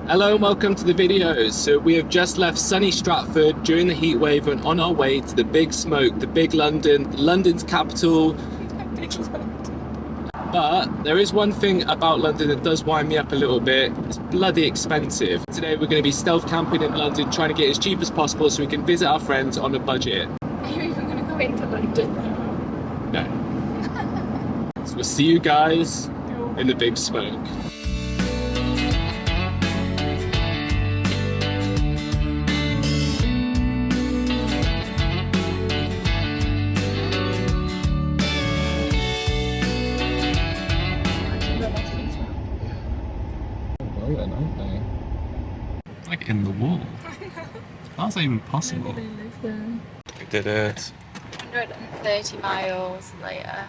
Hello and welcome to the video. So we have just left sunny Stratford during the heat wave and on our way to the big smoke, the big London's capital. But there is one thing about London that does wind me up a little bit. It's bloody expensive. Today we're going to be stealth camping in London, trying to get as cheap as possible so we can visit our friends on a budget. Are you even going to go into London? No. So we'll see you guys in the big smoke. Aren't they? Like in the wall. How's that even possible? They live there. We did it. 130 miles later.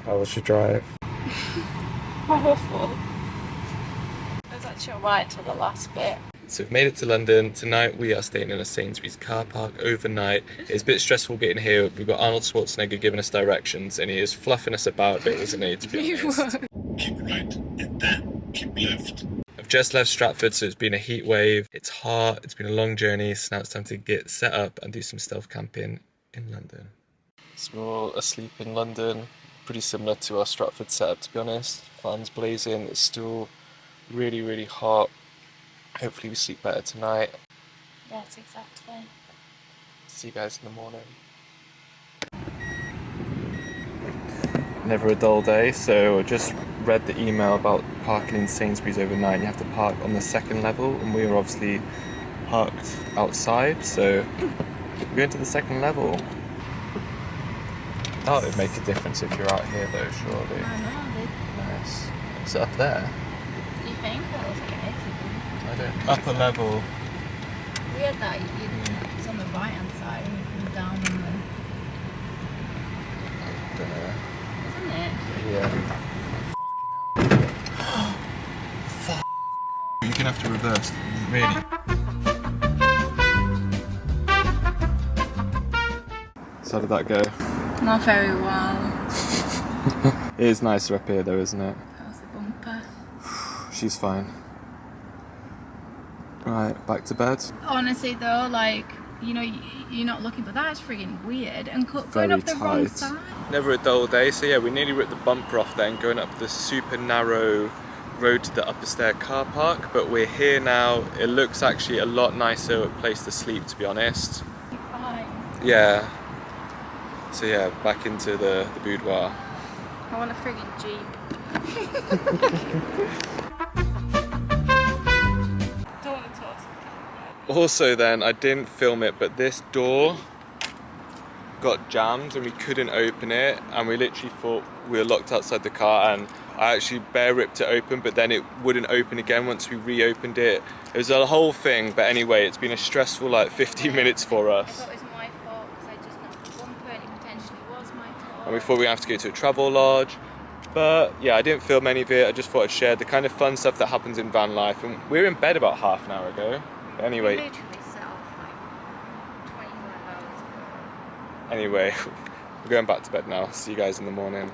How was your drive? Awful. I was actually alright till the last bit. So we've made it to London. Tonight we are staying in a Sainsbury's car park overnight. It's a bit stressful getting here. We've got Arnold Schwarzenegger giving us directions and he is fluffing us about a bit, isn't he, to be honest? Keep right, and then keep left. I've just left Stratford, so it's been a heat wave. It's hot, it's been a long journey, so now it's time to get set up and do some stealth camping in London. So we're all asleep in London, pretty similar to our Stratford setup, to be honest. Fans blazing, it's still really, really hot. Hopefully we sleep better tonight. Yes, exactly. See you guys in the morning. Never a dull day, so I just read the email about parking in Sainsbury's overnight. You have to park on the second level, and we were obviously parked outside, so we're going to the second level. That would make a difference if you're out here though, surely. I know. Nice. Is it up there? Do you think? That looks like it is. I don't. Upper level. Weird that it's on the right hand side and you come down on I don't know. isn't it? Yeah. Fuck. You're gonna have to reverse, really. So how did that go? Not very well. It is nicer up here though, isn't it? That was the bumper. She's fine. Right, back to bed. Honestly though, like, you know, you're not looking, but that's friggin' weird and going Very up the wrong tight. side. Never a dull day, so yeah, we nearly ripped the bumper off then, going up the super narrow road to the upper stair car park, but we're here now. It looks actually a lot nicer place to sleep, to be honest. Fine. Yeah. So yeah, back into the boudoir. I want a friggin' Jeep. Don't want to talk to the camera. Also then, I didn't film it, but this door got jammed and we couldn't open it, and we literally thought we were locked outside the car, and I actually bare ripped it open, but then it wouldn't open again once we reopened it. It was a whole thing, but anyway, it's been a stressful like 15 minutes for I us. thought it was my fault because I just knocked the bumper and it potentially was my fault. And we thought we'd have to go to a travel lodge. But yeah, I didn't film any of it. I just thought I'd share the kind of fun stuff that happens in van life. And we were in bed about half an hour ago. But anyway. We literally set off like 25 hours ago. Anyway, we're going back to bed now. See you guys in the morning.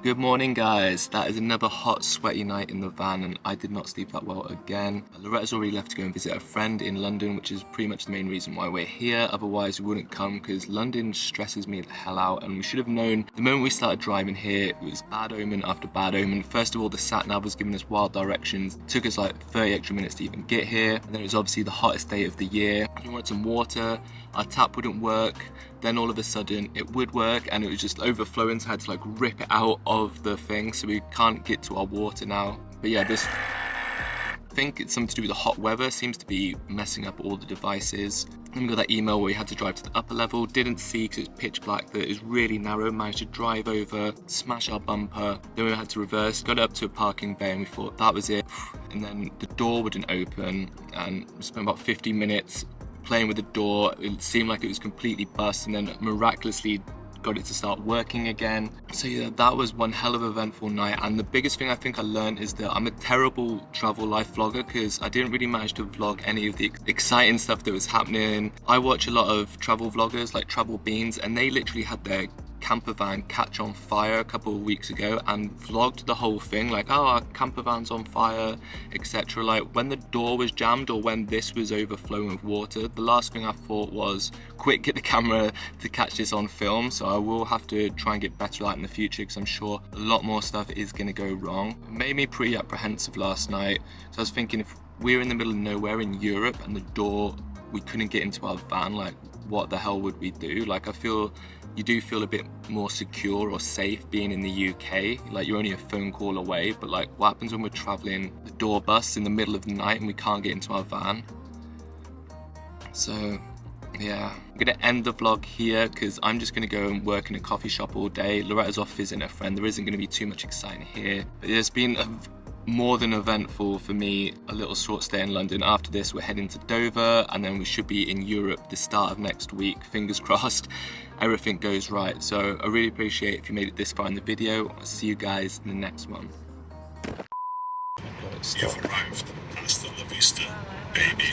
Good morning, guys. That is another hot, sweaty night in the van, and I did not sleep that well again. Loretta's already left to go and visit a friend in London, which is pretty much the main reason why we're here. Otherwise, we wouldn't come, because London stresses me the hell out, and we should have known the moment we started driving here, it was bad omen after bad omen. First of all, the sat-nav was giving us wild directions. It took us like 30 extra minutes to even get here, and then it was obviously the hottest day of the year. We wanted some water, our tap wouldn't work. Then all of a sudden it would work, and it was just overflowing, so I had to like rip it out of the thing, so we can't get to our water now. But yeah, this, I think it's something to do with the hot weather, seems to be messing up all the devices. Then we got that email where we had to drive to the upper level, didn't see because it's pitch black that it was really narrow, managed to drive over, smash our bumper, then we had to reverse, got up to a parking bay and we thought that was it. And then the door wouldn't open, and we spent about 50 minutes playing with the door. It seemed like it was completely bust, and then miraculously got it to start working again. So yeah, that was one hell of an eventful night, and the biggest thing I think I learned is that I'm a terrible travel life vlogger because I didn't really manage to vlog any of the exciting stuff that was happening. I watch a lot of travel vloggers like Travel Beans, and they literally had their camper van catch on fire a couple of weeks ago and vlogged the whole thing, like, oh, our camper van's on fire, etc. Like, when the door was jammed or when this was overflowing with water, the last thing I thought was, quick, get the camera to catch this on film. So I will have to try and get better at it in the future, because I'm sure a lot more stuff is going to go wrong. It made me pretty apprehensive last night. So I was thinking, if we're in the middle of nowhere in Europe and the door, we couldn't get into our van, like, what the hell would we do? Like, I feel you do feel a bit more secure or safe being in the UK. Like, you're only a phone call away, but like, what happens when we're traveling, the door busts in the middle of the night and we can't get into our van? So yeah, I'm gonna end the vlog here because I'm just gonna go and work in a coffee shop all day. Loretta's off visiting a friend. There isn't gonna be too much exciting here, but it's been more than eventful for me, a little short stay in London. After this, we're heading to Dover, and then we should be in Europe the start of next week. Fingers crossed everything goes right. So I really appreciate if you made it this far in the video. I'll see you guys in the next one. You've arrived. Hasta la vista, baby.